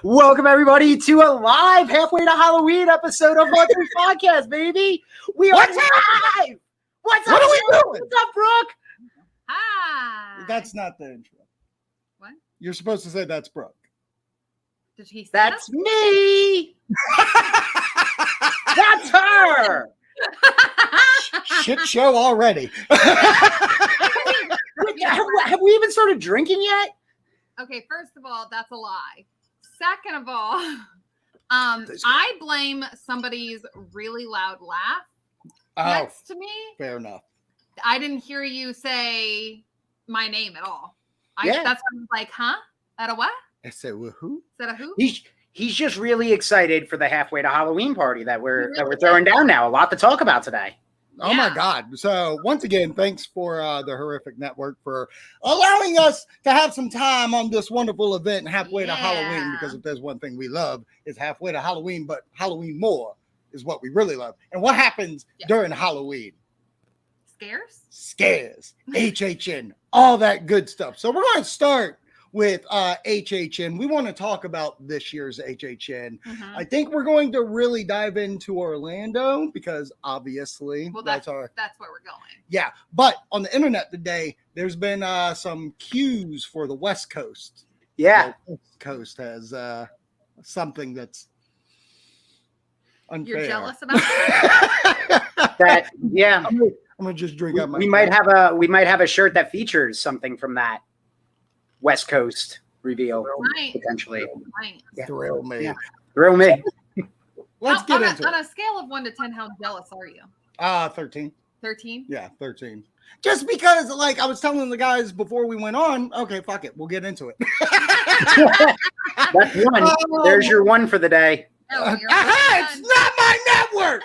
Welcome everybody to a live halfway to Halloween episode of Monthly Podcast, baby. We are live. What's up? What are we doing? What's up, Brooke? Hi. That's not the intro. What? You're supposed to say that's Brooke. Did he say That's that? me. That's her. Shit show already. Have we even started drinking yet? Okay, first of all, that's a lie. Second of all, I blame somebody's really loud laugh next to me. Fair enough. I didn't hear you say my name at all. Yeah. That's why I was like, huh? At a what? I said, well, who? Is that a who? He's just really excited for the halfway to Halloween party that we're throwing down now. A lot to talk about today. Oh my God. So once again, thanks for the Horrific Network for allowing us to have some time on this wonderful event halfway to Halloween, because if there's one thing we love is halfway to Halloween, but Halloween more is what we really love. And what happens during Halloween? Scares, HHN, all that good stuff. So we're going to start with HHN. We want to talk about this year's HHN. Mm-hmm. I think we're going to really dive into Orlando because obviously that's where we're going. Yeah, but on the internet today, there's been some cues for the West Coast. Yeah, the West Coast has something that's unfair. You're jealous about that? that yeah. I'm gonna just drink out my. We might have a shirt that features something from that West Coast reveal potentially. Right. Yeah. Thrill me. Yeah. Thrill me. Let's get into it. On a scale of 1 to 10, how jealous are you? 13. 13? Yeah, 13. Just because, like I was telling the guys before we went on, okay, fuck it, we'll get into it. That's one. There's your one for the day. No, it's not my network.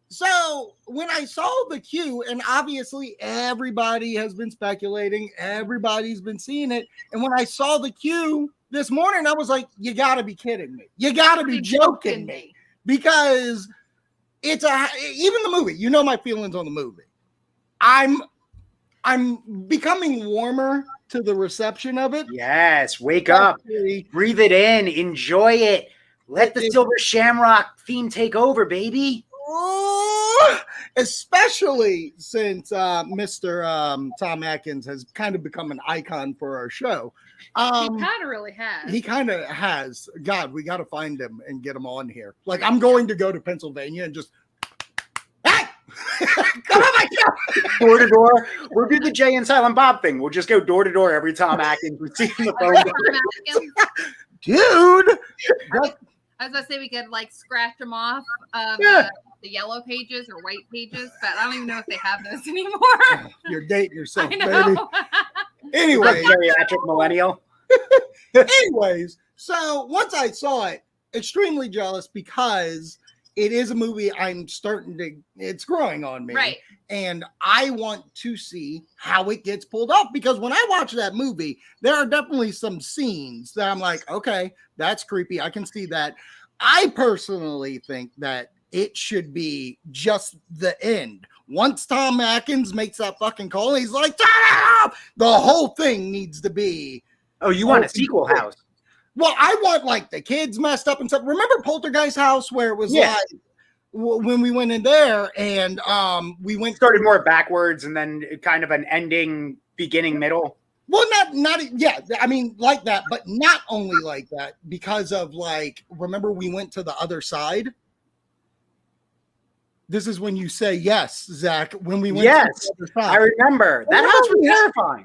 So when I saw the queue, and obviously everybody has been speculating, everybody's been seeing it, and when I saw the queue this morning, I was like, you gotta be kidding me. You gotta be joking me. Because it's even the movie, you know my feelings on the movie. I'm becoming warmer to the reception of it. Yes, wake up, breathe it in, enjoy it. Let the Silver Shamrock theme take over, baby. Especially since Mr. Tom Atkins has kind of become an icon for our show. He kind of really has. He kind of has. God, we got to find him and get him on here. Like, I'm going to go to Pennsylvania and just, hey, come on, my show. Door to door. We'll do the Jay and Silent Bob thing. We'll just go door to door every Tom Atkins we see in the phone. Dude. I was going to say we could like scratch them off of the yellow pages or white pages, but I don't even know if they have those anymore. You're dating yourself, I know. baby. Anyway. Geriatric millennial. Anyways, so once I saw it, extremely jealous because it is a movie it's growing on me. Right. And I want to see how it gets pulled off, because when I watch that movie, there are definitely some scenes that I'm like, okay, that's creepy. I can see that. I personally think that it should be just the end. Once Tom Atkins makes that fucking call, he's like, ah! The whole thing needs to be. Oh, you want a sequel house? Well, I want like the kids messed up and stuff. Remember Poltergeist house where it was like when we went in there and we started more backwards and then kind of an ending, beginning, middle. Well, I mean like that, but not only like that, because of like, remember we went to the other side. This is when you say yes, Zach. When we went Yes, to the other I side. remember. That house was terrifying.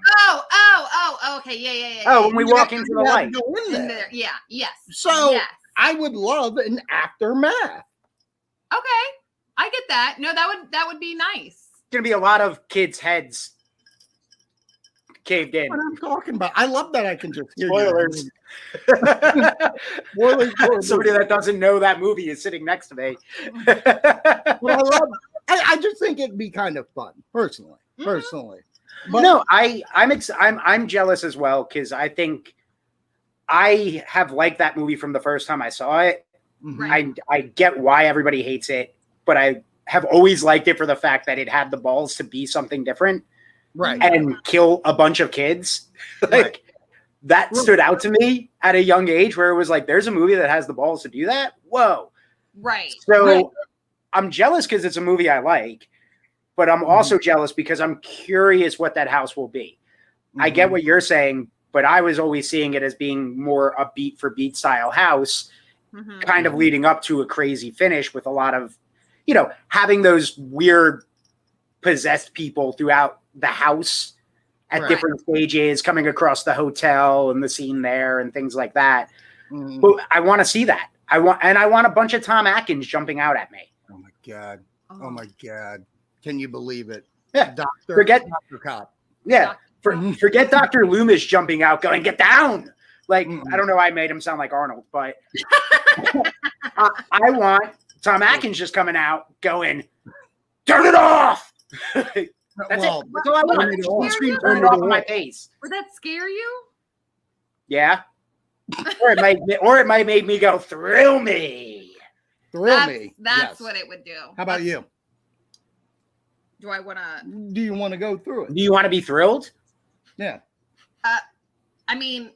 Okay, yeah. Oh, when we walk into the You have light. to go in In there. there, yeah, yes. So yes. I would love an aftermath. Okay, I get that. No, that would be nice. Gonna be a lot of kids' heads caved in. What I'm talking about. I love that I can just hear Spoilers. you. Spoilers. Somebody that doesn't know that movie is sitting next to me. But I just think it'd be kind of fun, personally. But No, I'm jealous as well because I think I have liked that movie from the first time I saw it. Right. I get why everybody hates it, but I have always liked it for the fact that it had the balls to be something different, right. and kill a bunch of kids. Like that stood out to me at a young age, where it was like, there's a movie that has the balls to do that. Whoa. Right. So I'm jealous because it's a movie I like, but I'm also jealous because I'm curious what that house will be. I get what you're saying, but I was always seeing it as being more a beat for beat style house, kind of leading up to a crazy finish with a lot of, having those weird possessed people throughout the house at different stages, coming across the hotel and the scene there and things like that. But I want to see that. I want a bunch of Tom Atkins jumping out at me. Oh my God. Oh my God. Can you believe it? Yeah. Dr. Cop. Yeah. Forget Dr. Loomis jumping out, going, get down. Like, I don't know why I made him sound like Arnold, but I want Tom Atkins just coming out, going, turn it off. That's it. That's all I want. Turn it off at my face. Would that scare you? Yeah. Or it might make me go, thrill me. That's what it would do. How about you? Do I want to? Do you want to go through it? Do you want to be thrilled? Yeah. I mean,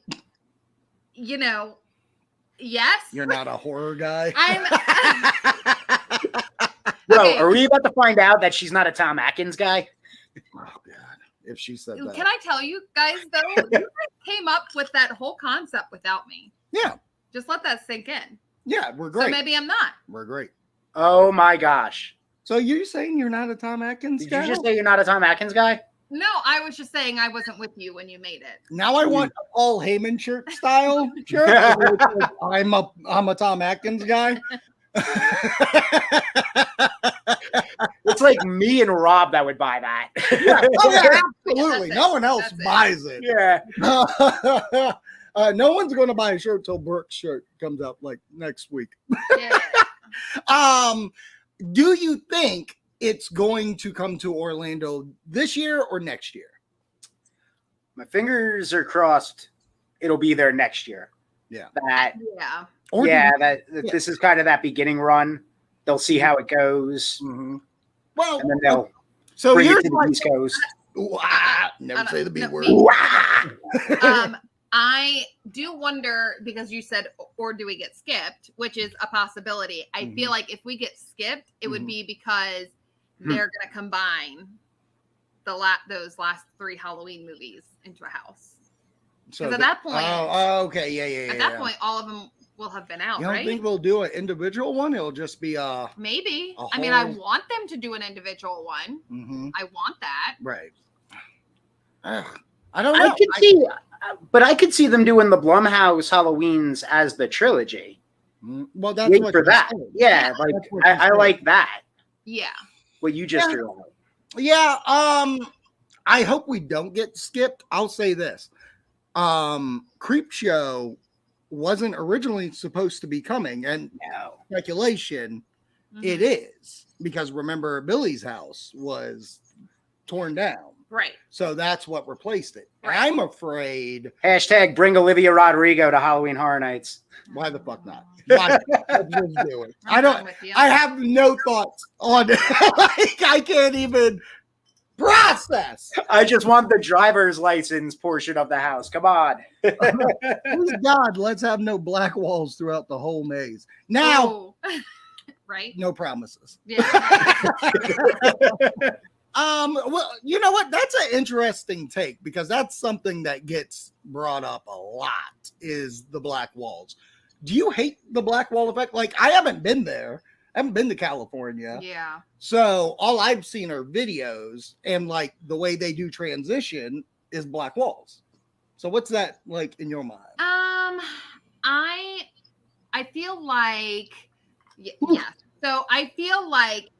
yes. You're not a horror guy. Bro, are we about to find out that she's not a Tom Atkins guy? Oh God! If she said that. Can I tell you guys though? You guys came up with that whole concept without me. Yeah. Just let that sink in. Yeah, we're great. So maybe I'm not. We're great. Oh my gosh! So you're saying you're not a Tom Atkins guy? Did you just say you're not a Tom Atkins guy? No, I was just saying I wasn't with you when you made it. Now I want a Paul Heyman shirt style shirt. I'm a Tom Atkins guy. It's like me and Rob that would buy that. Absolutely. No one else buys it. Yeah. No one's going to buy a shirt till Brooke's shirt comes out like next week. Yeah. Do you think it's going to come to Orlando this year or next year? My fingers are crossed. It'll be there next year. Yeah. This is kind of that beginning run. They'll see how it goes. Mm-hmm. Well, and then they'll so bring here's it to the East Coast. Never say the B word. I do wonder, because you said, or do we get skipped, which is a possibility. I feel like if we get skipped, it would be because they're going to combine those last 3 Halloween movies into a house. So at that point, okay, yeah. At that point, all of them will have been out. You don't think we'll do an individual one? It'll just be maybe. I mean, I want them to do an individual one. I want that. Right. I don't know. I could see them doing the Blumhouse Halloweens as the trilogy. Well, that's what for that. Yeah, like I like that. Yeah. What you just drew on. Yeah. I hope we don't get skipped. I'll say this. Creepshow wasn't originally supposed to be coming, and speculation it is, because remember Billy's house was torn down. Right. So that's what replaced it. Right. I'm afraid. #, bring Olivia Rodrigo to Halloween Horror Nights. Why the fuck not? Let's just do it. I have no thoughts on it. Like, I can't even process. I just want the driver's license portion of the house. Come on. Please God, let's have no black walls throughout the whole maze. Now, right? No promises. Yeah. Well, you know what? That's an interesting take, because that's something that gets brought up a lot, is the black walls. Do you hate the black wall effect? Like, I haven't been there. I haven't been to California. Yeah. So all I've seen are videos, and like the way they do transition is black walls. So what's that like in your mind? I feel like yeah. So I feel like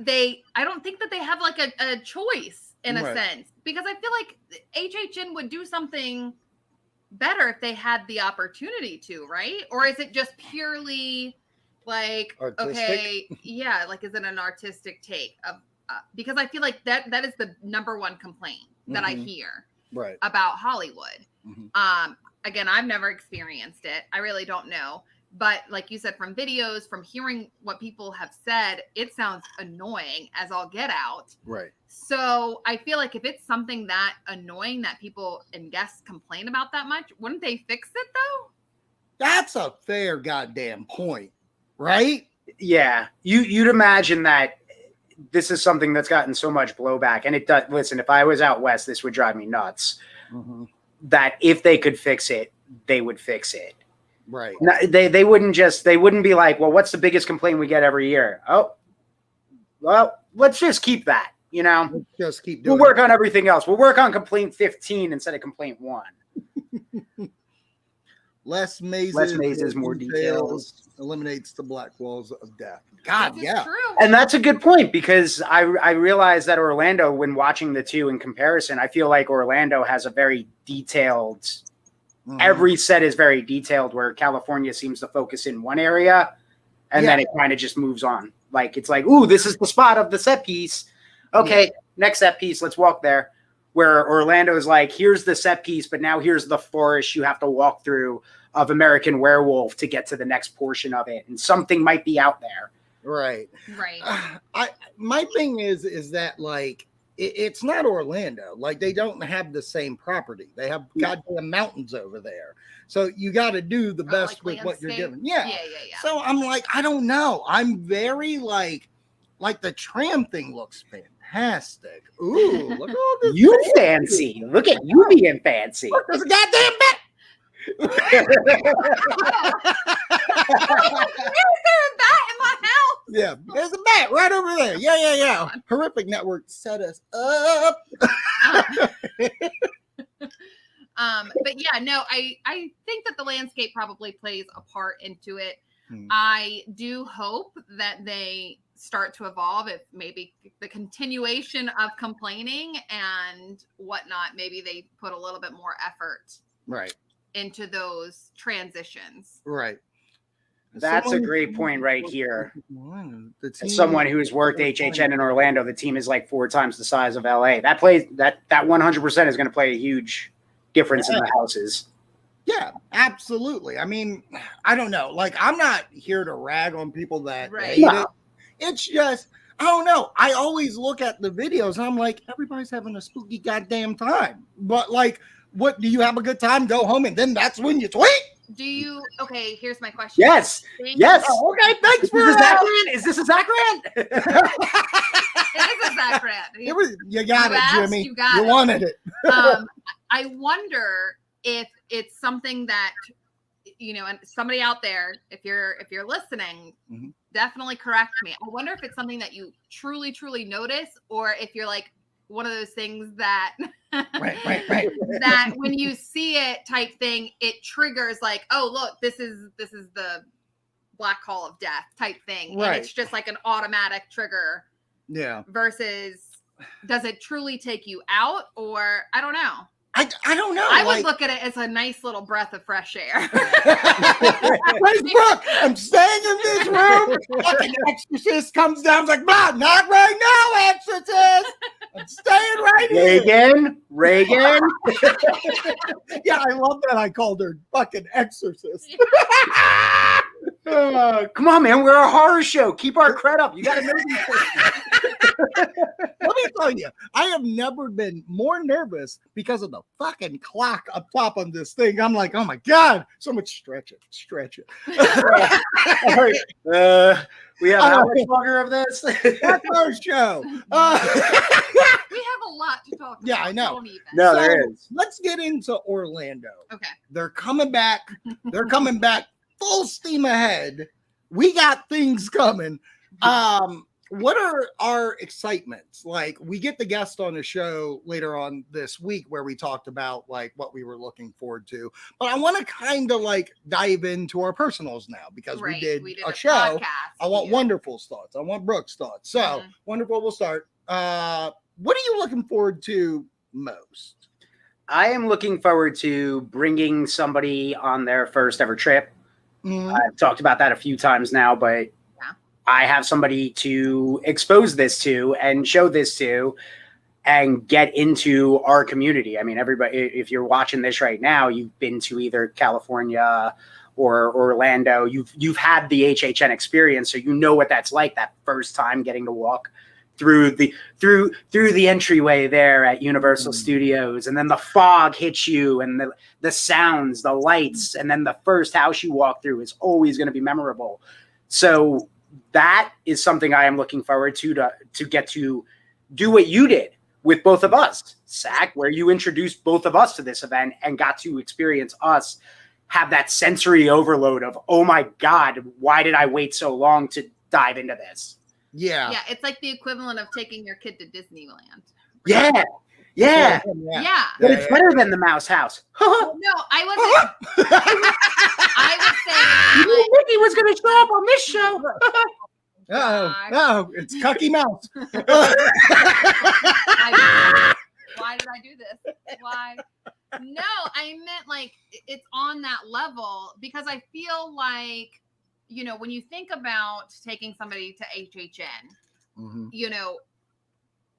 I don't think that they have like a choice in a sense, because I feel like HHN would do something better if they had the opportunity to, right? Or is it just purely like artistic? Okay, yeah, like is it an artistic take of because I feel like that is the number one complaint that I hear about Hollywood. Again, I've never experienced it. I really don't know. But like you said, from videos, from hearing what people have said, it sounds annoying as all get out. Right. So I feel like if it's something that annoying that people and guests complain about that much, wouldn't they fix it though? That's a fair goddamn point, right? Yeah. You'd imagine that this is something that's gotten so much blowback, and it does. Listen, if I was out west, this would drive me nuts. That if they could fix it, they would fix it. Right. No, they wouldn't be like, well, what's the biggest complaint we get every year? Oh, well, let's just keep that, you know? Let's just keep doing We'll work on everything else. We'll work on complaint 15 instead of complaint 1. Less mazes, more details. Eliminates the black walls of death. God, yeah. True. And that's a good point, because I realized that Orlando, when watching the two in comparison, I feel like Orlando has a very detailed every set is very detailed, where California seems to focus in one area and then it kind of just moves on. Like, it's like, ooh, this is the spot of the set piece. Okay, next set piece, let's walk there. Where Orlando is like, here's the set piece, but now here's the forest you have to walk through of American Werewolf to get to the next portion of it. And something might be out there. Right. My thing is that, like, it's not Orlando. Like, they don't have the same property. They have goddamn mountains over there. So you got to do the best with what you're given. Yeah. So I'm like, I don't know. I'm very like the tram thing looks fantastic. Ooh, look at all this. You fancy. Look at you being fancy. Look, there's a goddamn bat. Is there a bat in my house? Yeah, there's a bat right over there. Yeah. Horrific Network set us up. But yeah, no, I think that the landscape probably plays a part into it. I do hope that they start to evolve. If maybe the continuation of complaining and whatnot, maybe they put a little bit more effort into those transitions. Right. That's a great point right here. As someone who's worked HHN in Orlando, the team is like 4 times the size of LA. That 100% is going to play a huge difference in the houses. Yeah, absolutely. I mean, I don't know. Like, I'm not here to rag on people that hate it. It's just, I don't know. I always look at the videos and I'm like, everybody's having a spooky goddamn time. But like, what, do you have a good time? Go home and then that's when you tweet? Do you? Okay, here's my question. Yes. Yes. Oh, okay, thanks for that. Is this a Zach rant? It is a Zach rant. You got it, Jimmy. You got you it. wanted it. I wonder if it's something that, you know, and somebody out there, if you're listening, definitely correct me. I wonder if it's something that you truly notice, or if you're like one of those things that right. that when you see it type thing, it triggers like, oh, look, this is the black hall of death type thing. And it's just like an automatic trigger. Yeah. Versus, does it truly take you out? Or I don't know. I don't know. I would look at it as a nice little breath of fresh air. Where's Brooke? I'm staying in this room. Fucking exorcist comes down. It's like, blah, not right now, exorcist. I'm staying right here. Reagan. Yeah, I love that I called her fucking exorcist. Come on, man. We're a horror show. Keep our cred up. You got to know these things. Let me tell you, I have never been more nervous because of the fucking clock up top on this thing. I'm like, oh my God, so much stretch it. All right. We have how much longer of this? That's our show. We have a lot to talk about. Yeah, I know. No, there is. Let's get into Orlando. Okay. They're coming back. They're coming back full steam ahead we got things coming. What are our excitements? Like, we get the guest on the show later on this week where we talked about like what we were looking forward to. But I want to kind of like dive into our personals now because we did a show. Podcast, I want Wonderful's thoughts. I want Brooke's thoughts. So Wonderful, we'll start. What are you looking forward to most? I am looking forward to bringing somebody on their first ever trip. I've talked about that a few times now, but I have somebody to expose this to and show this to and get into our community. I mean, everybody, if you're watching this right now, you've been to either California or Orlando. You've had the HHN experience, so you know what that's like, that first time getting to walk through the entryway there at Universal Studios, and then the fog hits you and the sounds, the lights, and then the first house you walk through is always going to be memorable. So that is something I am looking forward to get to do what you did with both of us, Zach, where you introduced both of us to this event and got to experience us have that sensory overload of, oh my God, why did I wait so long to dive into this? Yeah. Yeah, it's like the equivalent of taking your kid to Disneyland. Yeah. But it's better than the Mouse House. No, I would say you knew Mickey was going to show up on this show. No, it's Cucky Mouse. Why did I do this? Why? No, I meant like it's on that level because I feel like, you know, when you think about taking somebody to HHN, you know,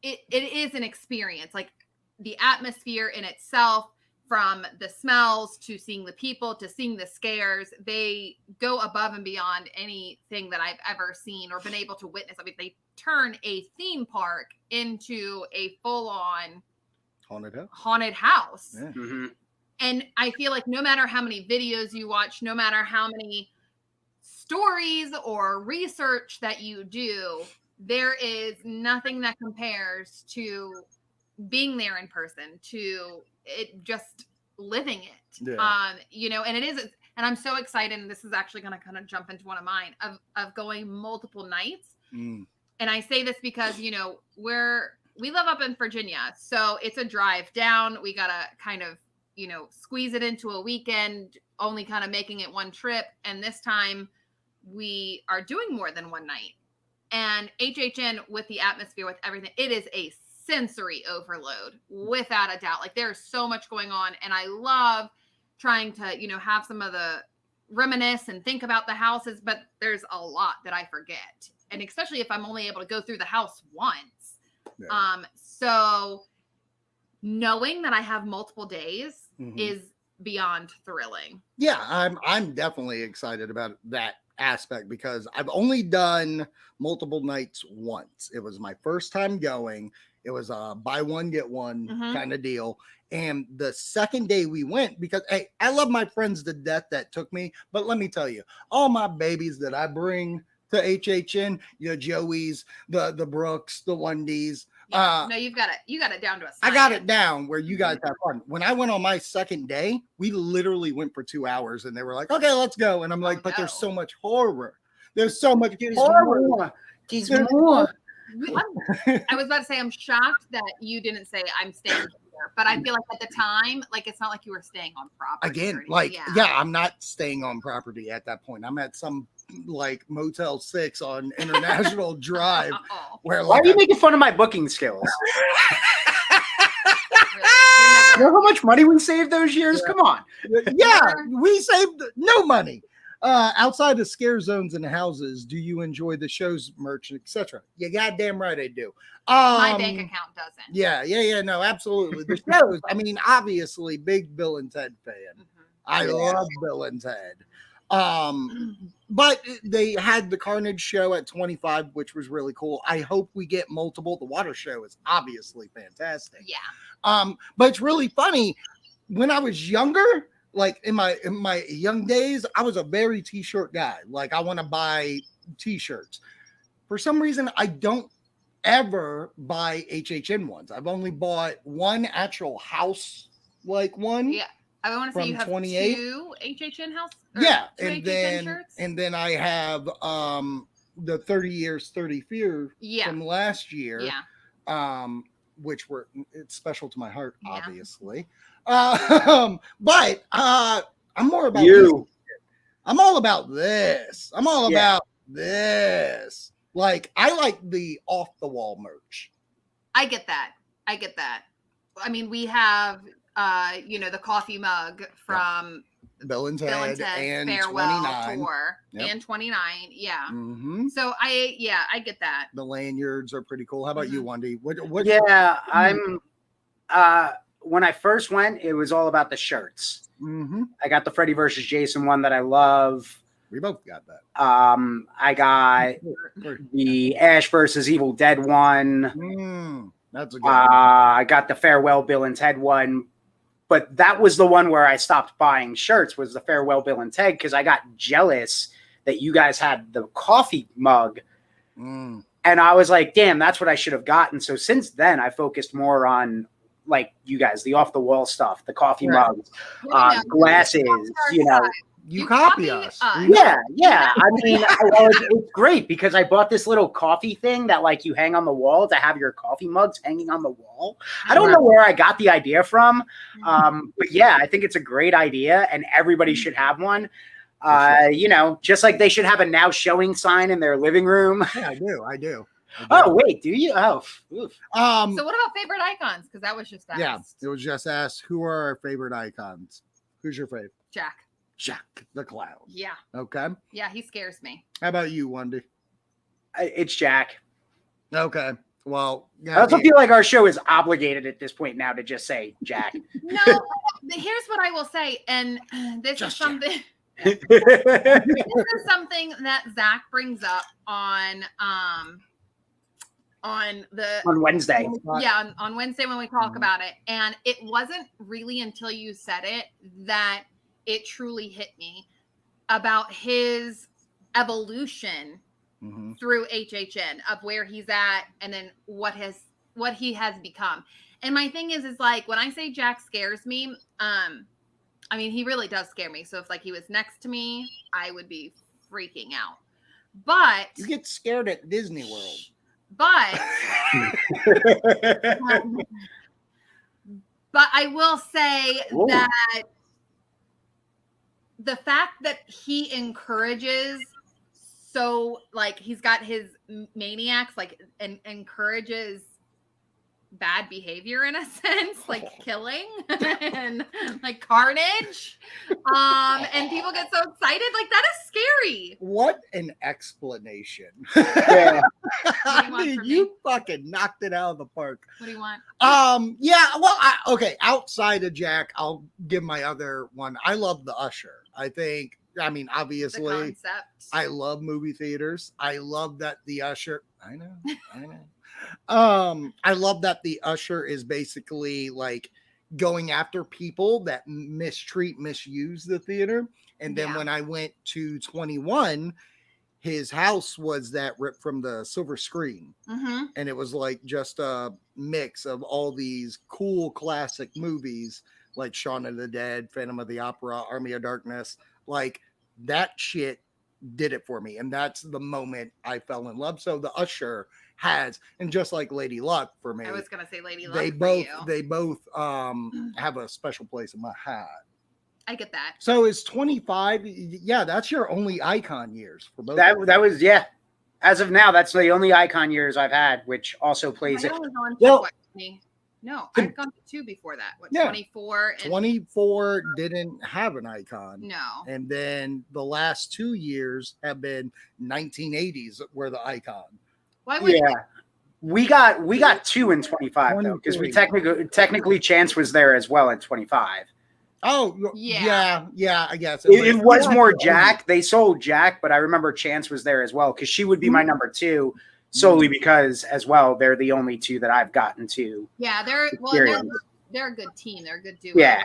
it is an experience. Like the atmosphere in itself, from the smells to seeing the people to seeing the scares, they go above and beyond anything that I've ever seen or been able to witness. I mean, they turn a theme park into a full-on haunted house. Yeah. And I feel like no matter how many videos you watch, no matter how many stories or research that you do, there is nothing that compares to being there in person, to it, just living it. Yeah. You know, and it is, and I'm so excited, and this is actually going to kind of jump into one of mine, of going multiple nights. And I say this because, you know, we live up in Virginia, so it's a drive down. We got to kind of, you know, squeeze it into a weekend, only kind of making it one trip. And this time we are doing more than one night. And HHN, with the atmosphere, with everything, it is a sensory overload without a doubt. Like there's so much going on, and I love trying to, you know, have some of the reminisce and think about the houses, but there's a lot that I forget, and especially if I'm only able to go through the house once. So knowing that I have multiple days is beyond thrilling. Yeah, I'm definitely excited about that aspect because I've only done multiple nights once. It was my first time going. It was a buy one get one kind of deal. And the second day we went, because hey, I love my friends to death that took me, but let me tell you, all my babies that I bring to HHN, you know, Joey's, the Brooks, the Wendy's. No, you got it down to a science. I got it down where you guys have fun. When I went on my second day, we literally went for 2 hours, and they were like, "Okay, let's go." And I'm like, "But there's so much horror. There's so much horror. There's more." I was about to say, I'm shocked that you didn't say I'm staying here, but I feel like at the time, like it's not like you were staying on property. Again, like I'm not staying on property at that point. I'm at some like Motel 6 on International Drive. Where why are you making fun of my booking skills? You know how much money we saved those years? Come on. Yeah, we saved no money. Outside of scare zones and houses, do you enjoy the show's merch, etc.? You goddamn right I do. My bank account doesn't. Yeah. No, absolutely. The shows. I mean, obviously, big Bill and Ted fan. I love Bill and Ted. But they had the Carnage show at 25, which was really cool. I hope we get multiple. The water show is obviously fantastic. Yeah. But it's really funny. When I was younger, like in my young days, I was a very t-shirt guy. Like I want to buy t-shirts. For some reason, I don't ever buy HHN ones. I've only bought one actual house like one. Yeah. I want to say from you have 28. 2 HHN house. Yeah, two and HHN shirts? then I have the 30 years 30 fear from last year. Yeah. Which it's special to my heart, Yeah. obviously. But I'm more about You. I'm all about this. I'm all Yeah. about this. Like, I like the off the wall merch. I get that. I mean, we have the coffee mug from Bill and Bill and Ted Ted's and farewell 29. tour Yep. and 29. Yeah. Mm-hmm. So I get that. The lanyards are pretty cool. How about you, Wendy? What? Yeah, I'm. When I first went, it was all about the shirts. Mm-hmm. I got the Freddy versus Jason one that I love. We both got that. I got the Ash versus Evil Dead one. That's a good one. I got the Farewell Bill and Ted one. But that was the one where I stopped buying shirts, was the Farewell Bill and Ted, because I got jealous that you guys had the coffee mug. And I was like, damn, that's what I should have gotten. So since then, I focused more on, like you guys, the off-the-wall stuff, the coffee mugs, glasses, You copy us. Yeah. I mean, it's great because I bought this little coffee thing that, like, you hang on the wall to have your coffee mugs hanging on the wall. I don't know where I got the idea from, but yeah, I think it's a great idea, and everybody should have one. Just like they should have a now showing sign in their living room. Yeah, I do. Oh, wait, do you? Oh, oof. So what about favorite icons? Because that was just asked. Yeah, it was just asked, who are our favorite icons? Who's your favorite? Jack the Clown. Yeah. Okay. Yeah, he scares me. How about you, Wendy? It's Jack. Okay. Well, I also feel like our show is obligated at this point now to just say Jack. No, here's what I will say, and this is something. This is something that Zach brings up on Wednesday. Yeah, on Wednesday when we talk about it, and it wasn't really until you said it that it truly hit me about his evolution through HHN, of where he's at and then what he has become. And my thing is like, when I say Jack scares me, I mean, he really does scare me. So if like he was next to me, I would be freaking out. But you get scared at Disney World. But I will say that the fact that he encourages, so like he's got his maniacs, like, and encourages bad behavior in a sense, like killing and like carnage, and people get so excited, like that is scary. What an explanation. Yeah. I mean, you fucking knocked it out of the park. What do you want? Yeah, well, okay, outside of Jack, I'll give my other one. I love the Usher. I mean, obviously, I love movie theaters. I love that the Usher, I know. I love that the Usher is basically like going after people that misuse the theater. And then when I went to 21, his house was that ripped from the silver screen. And it was like just a mix of all these cool classic movies like Shaun of the Dead, Phantom of the Opera, Army of Darkness. Like that shit did it for me. And that's the moment I fell in love. So the Usher has, and just like Lady Luck for me, I was gonna say Lady Luck. They both have a special place in my heart. I get that. So is 25? Yeah, that's your only icon years for both. That was As of now, that's the only icon years I've had, which also plays it. No, I've gone to 2 before that. 24? 24 didn't have an icon. No. And then the last 2 years have been 1980s were the icon. We got 2 in 25 though, because we technically Chance was there as well at 25. Oh yeah, I guess it was more Jack. They sold Jack, but I remember Chance was there as well, because she would be my number 2 solely because as well they're the only 2 that I've gotten to. Yeah, they're a good team. They're a good duo. Yeah,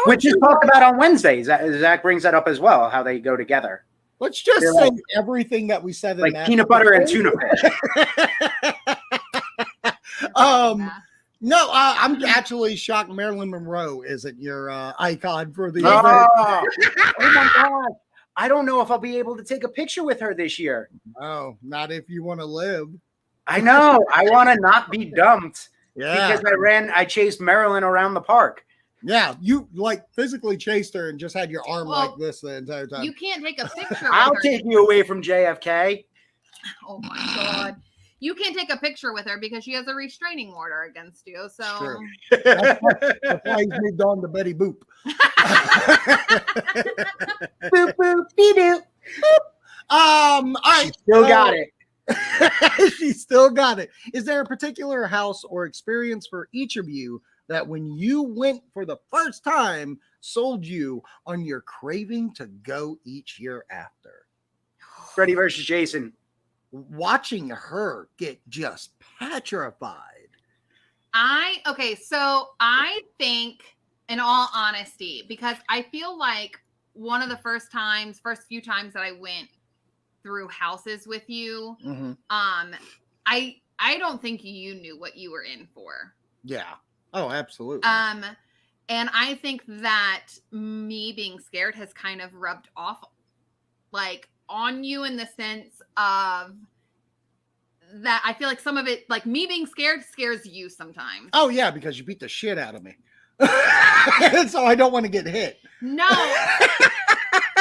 which is talked about on Wednesdays. Zach brings that up as well, how they go together. Let's just say everything that we said, like peanut butter and tuna fish. No, I'm actually shocked Marilyn Monroe isn't your icon for the Oh, event. oh my God. I don't know if I'll be able to take a picture with her this year. Oh, not if you want to live. I know. I want to not be dumped Yeah. because I chased Marilyn around the park. Yeah, you like physically chased her and just had your arm Well, like this the entire time. You can't take a picture. I'll with her. take you away from JFK. Oh my God. You can't take a picture with her because she has a restraining order against you. So True. That's why he's moved on to Betty Boop. Boop, boop, dee-doo. All right. Still got it. She still got it. Is there a particular house or experience for each of you that when you went for the first time sold you on your craving to go each year after? Freddy versus Jason. Watching her get just petrified. So I think, in all honesty, because I feel like one of the first few times that I went through houses with you, Mm-hmm. I don't think you knew what you were in for. Yeah. Oh, absolutely. And I think that me being scared has kind of rubbed off like on you in the sense of that I feel like some of it, like me being scared, scares you sometimes. Oh, yeah, because you beat the shit out of me. So I don't want to get hit. No.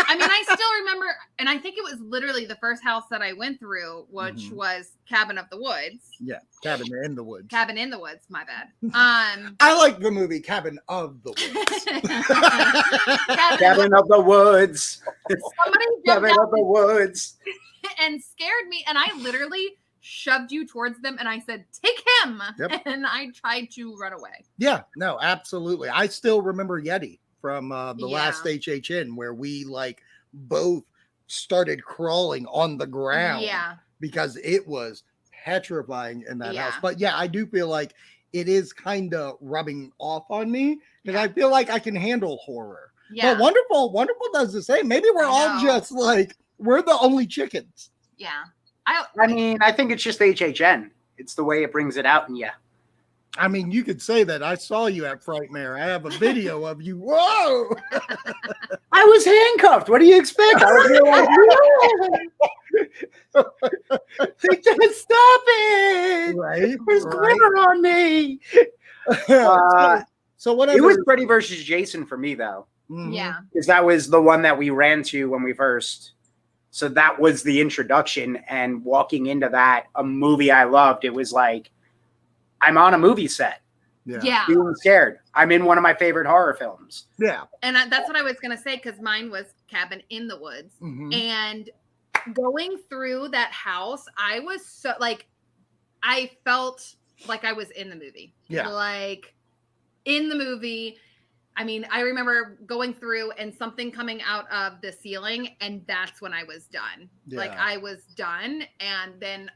I mean, I still remember, and I think it was literally the first house that I went through, which was Cabin of the Woods. Yeah, Cabin in the Woods. Cabin in the Woods, my bad. I like the movie Cabin of the Woods. Cabin of the Woods. Somebody Cabin jumped of the Woods. and scared me, and I literally shoved you towards them, and I said, "Take him!" Yep. And I tried to run away. Yeah, no, absolutely. I still remember Yeti from the last HHN where we like both started crawling on the ground. Yeah. Because it was petrifying in that Yeah. house. But yeah, I do feel like it is kind of rubbing off on me because I feel like I can handle horror. Yeah. But Wonderful does the same. Maybe we're all just like, we're the only chickens. Yeah. I mean, I think it's just HHN. It's the way it brings it out in you. I mean, you could say that. I saw you at Frightmare. I have a video of you. Whoa! I was handcuffed. What do you expect? I was like, they can't stop it. Right? There's glitter on me. So whatever. It was Freddy versus Jason for me, though. Yeah. Because that was the one that we ran to when we first. So that was the introduction. And walking into that, a movie I loved, it was like, I'm on a movie set. Yeah. Being scared. I'm in one of my favorite horror films. Yeah. And that's what I was going to say, because mine was Cabin in the Woods. Mm-hmm. And going through that house, I was so like, I felt like I was in the movie. Yeah. Like in the movie. I mean, I remember going through and something coming out of the ceiling, and that's when I was done. Yeah. Like I was done. And then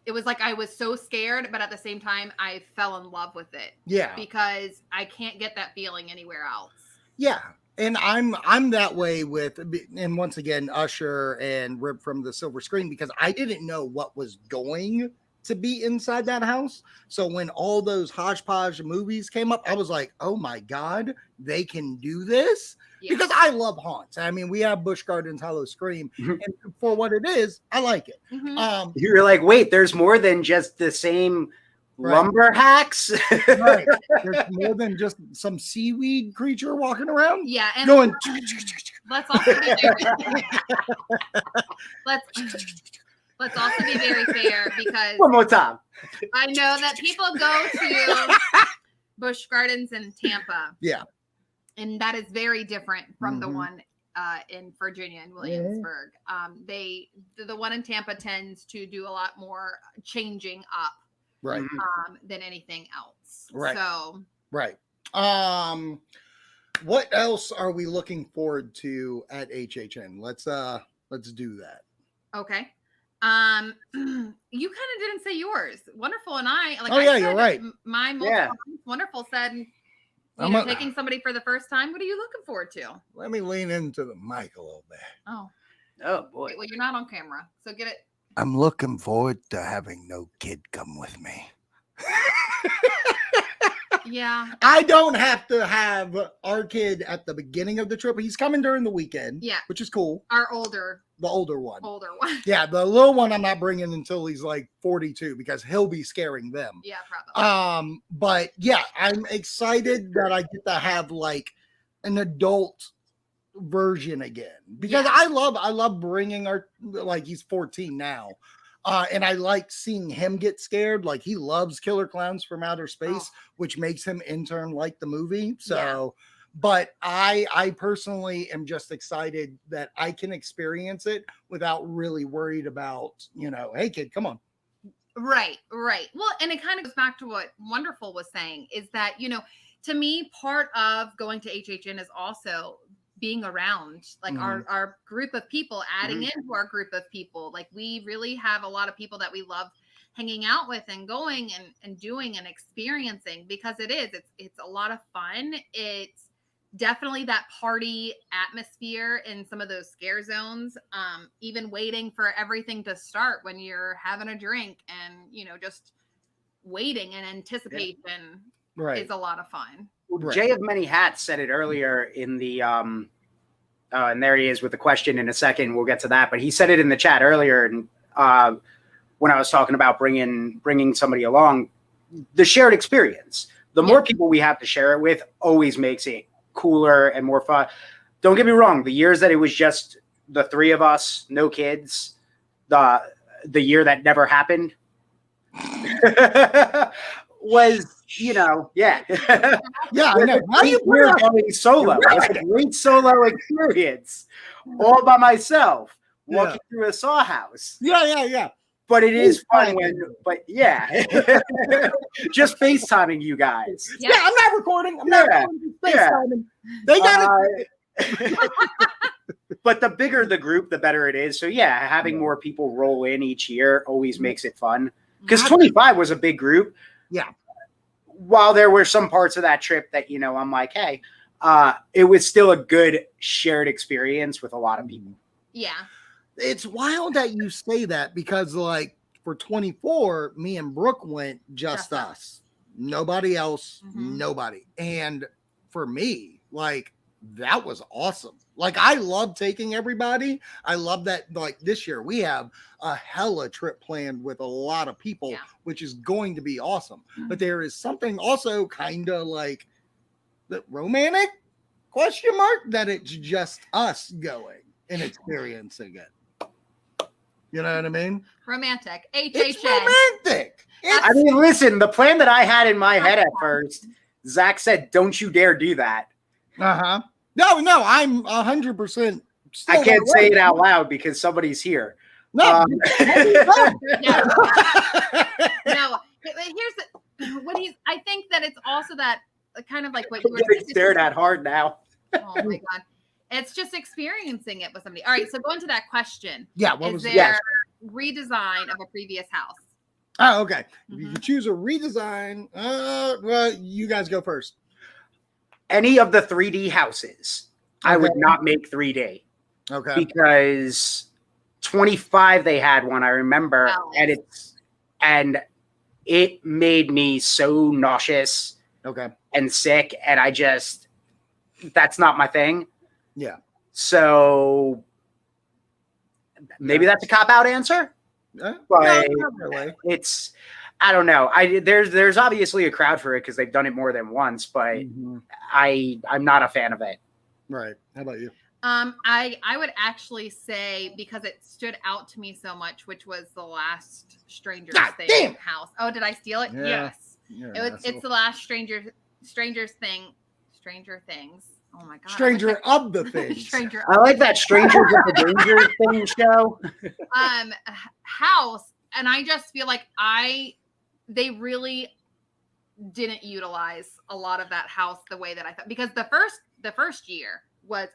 it was like I was so scared, but at the same time, I fell in love with it. Yeah. Because I can't get that feeling anywhere else. Yeah. And I'm that way with, and once again, Usher and Rip from the Silver Screen, because I didn't know what was going to be inside that house. So when all those hodgepodge movies came up, I was like, oh my God, they can do this. Yeah. Because I love haunts. I mean, we have Busch Gardens Hollow Scream, and for what it is, I like it. Mm-hmm. You're like, wait, there's more than just the same lumber hacks. Right. There's more than just some seaweed creature walking around. Yeah, and going. Let's also be very let's also be very fair, because one more time. I know that people go to Busch Gardens in Tampa. Yeah. And that is very different from the one in Virginia and Williamsburg. The one in Tampa tends to do a lot more changing up, right, than anything else. Right. So right. What else are we looking forward to at HHN? Let's do that. Okay. You kind of didn't say yours. Wonderful and I. Like, you're right. My multiple Wonderful said. Taking somebody for the first time. What are you looking forward to? Let me lean into the mic a little bit. Oh boy. Well, you're not on camera, so get it. I'm looking forward to having no kid come with me. Yeah. I don't have to have our kid at the beginning of the trip. He's coming during the weekend. Yeah. Which is cool. Our older The older one. Yeah, the little one I'm not bringing until he's like 42 because he'll be scaring them. Yeah, probably. But yeah, I'm excited that I get to have like an adult version again because I love bringing like he's 14 now. And I like seeing him get scared. Like he loves Killer Clowns from Outer Space, which makes him intern like the movie. So, but I personally am just excited that I can experience it without really worried about, hey kid, come on. Right. Well, and it kind of goes back to what Wonderful was saying is that, to me, part of going to HHN is also being around like our group of people, adding into our group of people. Like we really have a lot of people that we love hanging out with and going and doing and experiencing because it's a lot of fun. It's definitely that party atmosphere in some of those scare zones. Even waiting for everything to start when you're having a drink and, just waiting and anticipation is a lot of fun. Right. Jay of Many Hats said it earlier in the and there he is with the question in a second. We'll get to that, but he said it in the chat earlier, and when I was talking about bringing somebody along, the shared experience. The more people we have to share it with, always makes it cooler and more fun. Don't get me wrong. The years that it was just the three of us, no kids, the year that never happened was. Yeah. Yeah, I know. How you going solo? Right. It's a great solo experience, all by myself, walking through a saw house. Yeah. But it is fun just FaceTiming you guys. Yeah, I'm not recording. I'm not recording. FaceTiming. They got it. But the bigger the group, the better it is. So having more people roll in each year always makes it fun. Because 25 was a big group. Yeah. While there were some parts of that trip that, I'm like, hey, it was still a good shared experience with a lot of people. Yeah. It's wild that you say that because, like, for 24, me and Brooke went just us. Nobody else, nobody. And for me, like, that was awesome. Like, I love taking everybody. I love that, like, this year we have a hella trip planned with a lot of people, which is going to be awesome. But there is something also kind of like the romantic ? That it's just us going and experiencing it. You know what I mean? Romantic. HHN. It's romantic. I mean, listen, the plan that I had in my head at first, Zach said, don't you dare do that. Uh-huh. No, I'm 100%. I can't say it out loud because somebody's here. No. No. Here's what I think that it's also that kind of like what you were getting stared at hard now. Oh my God. It's just experiencing it with somebody. All right. So going to that question. Yeah. What was there redesign of a previous house? Oh, okay. If you could choose a redesign, well, you guys go first. Any of the 3D houses, I would not make 3D. Okay. Because 25 they had one, I remember, and it made me so nauseous. Okay. And sick, and that's not my thing. Yeah. So maybe that's a cop-out answer. But not really. It's, I don't know. There's obviously a crowd for it because they've done it more than once, but I'm not a fan of it. Right. How about you? I would actually say because it stood out to me so much, which was the last Stranger Things house. Oh, did I steal it? Yeah. Yes. It's the last Stranger Things. Oh my God. Stranger of the Things. I like that Strangers of the Danger Thing show. House, and I just feel like they really didn't utilize a lot of that house the way that I thought, because the first year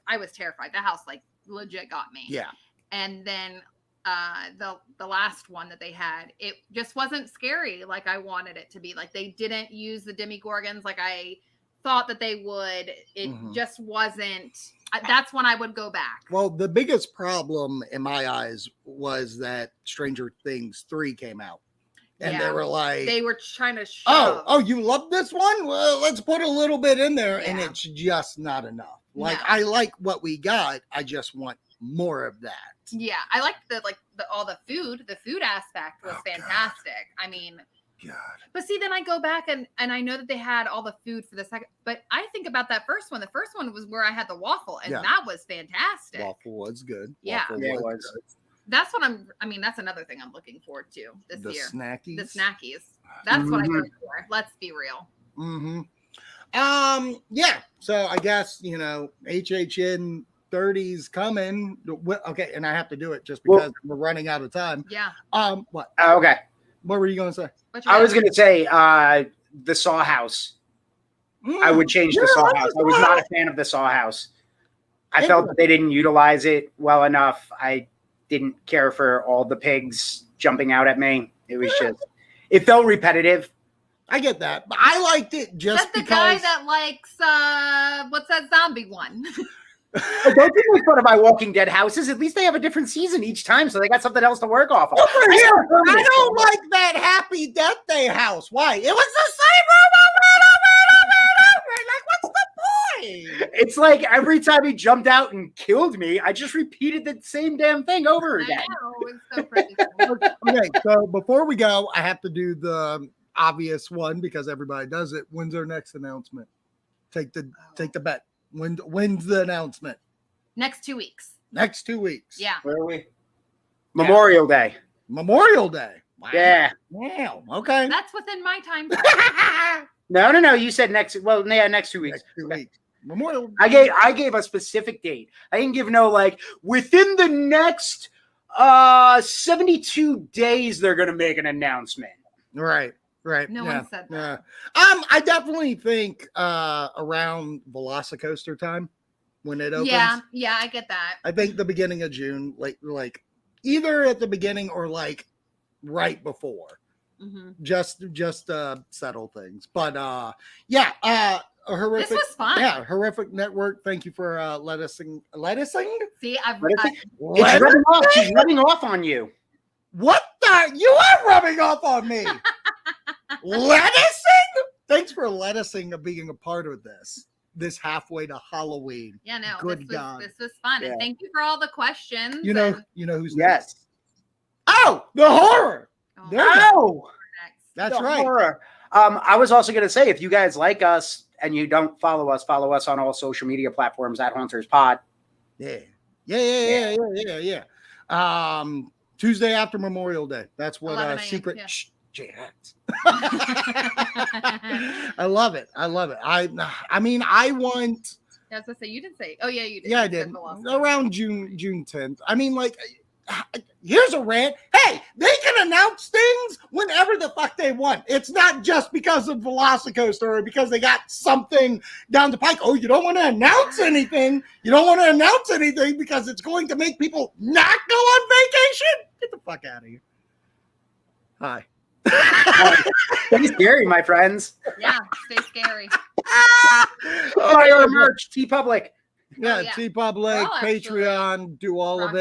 I was terrified. The house like legit got me. Yeah. And then the last one that they had, it just wasn't scary like I wanted it to be. Like they didn't use the Demogorgons like I thought that they would. It just wasn't. That's when I would go back. Well, the biggest problem in my eyes was that Stranger Things 3 came out. And they were like, they were trying to shove. oh, you love this one? Well, let's put a little bit in there. And Yeah. it's just not enough. Like, No. I like what we got. I just want more of that. Yeah, I liked all the food. The food aspect was fantastic. I mean, God. but see, then I go back and I know that they had all the food for the second, but I think about that first one. The first one was where I had the waffle, and that was fantastic. Waffle was good. Yeah. Waffle Yeah, it was was. good. That's what that's another thing I'm looking forward to this year. Snackies. The snackies. That's what I go for. Let's be real. Mm-hmm. Yeah. So I guess, HHN 30's coming. Okay, and I have to do it just because we're running out of time. Yeah. What? Okay. What were you going to say? I was going to say the Saw House. I would change the Saw House. I was not a fan of the Saw House. I felt that they didn't utilize it well enough. I didn't care for all the pigs jumping out at me. It was just, it felt repetitive. I get that, but I liked it just That's the because. guy that likes what's that zombie one? Don't be make fun of my Walking Dead houses. At least they have a different season each time, so they got something else to work off of. Over here, I don't like that Happy Death Day house. Why? It was the same room over. Like, what's the point? It's like every time he jumped out and killed me, I just repeated the same damn thing over again. I know, it's so crazy. Okay, so before we go, I have to do the obvious one because everybody does it. When's our next announcement? Take the bet. When's the announcement? Next 2 weeks. Next 2 weeks. Yeah. Where are we? Memorial Day. Memorial Day. Wow. Yeah. Wow. Okay. That's within my time. No. You said next. Well, yeah, next 2 weeks. Next 2 weeks. Memorial. I gave a specific date. I didn't give within the next 72 days they're gonna make an announcement. Right. No one said that. Yeah. I definitely think around Velocicoaster time when it opens. Yeah, I get that. I think the beginning of June, like either at the beginning or like right before. Mm-hmm. Just settle things. But a horrific. This was fun. Yeah, Horrific Network. Thank you for lettucing. See, It's rubbing off. She's rubbing off on you. What the? You are rubbing off on me. Lettucing? Thanks for lettucing of being a part of this halfway to Halloween. Yeah, no. Good God. This was fun. Yeah. And thank you for all the questions. You know who's Yes. next? Oh, the horror. Oh, There you go. Oh, next. That's the right. horror. I was also going to say, if you guys like us and you don't follow us on all social media platforms at Haunters Pod. Yeah. Tuesday after Memorial Day. That's what 11 a.m., secret. yeah. Jets. I love it. I mean, I want. I was gonna say you did say. Oh yeah, you did. Yeah, I You said did. Velocity. Around June 10th. I mean, like, here's a rant. Hey, they can announce things whenever the fuck they want. It's not just because of Velocicoaster or because they got something down the pike. Oh, you don't want to announce anything. You don't want to announce anything because it's going to make people not go on vacation. Get the fuck out of here. Hi. Stay scary, my friends. Yeah, stay scary. Buy our merch, T Public. Yeah, yeah. T-Public, Well, actually, Patreon, do all of it.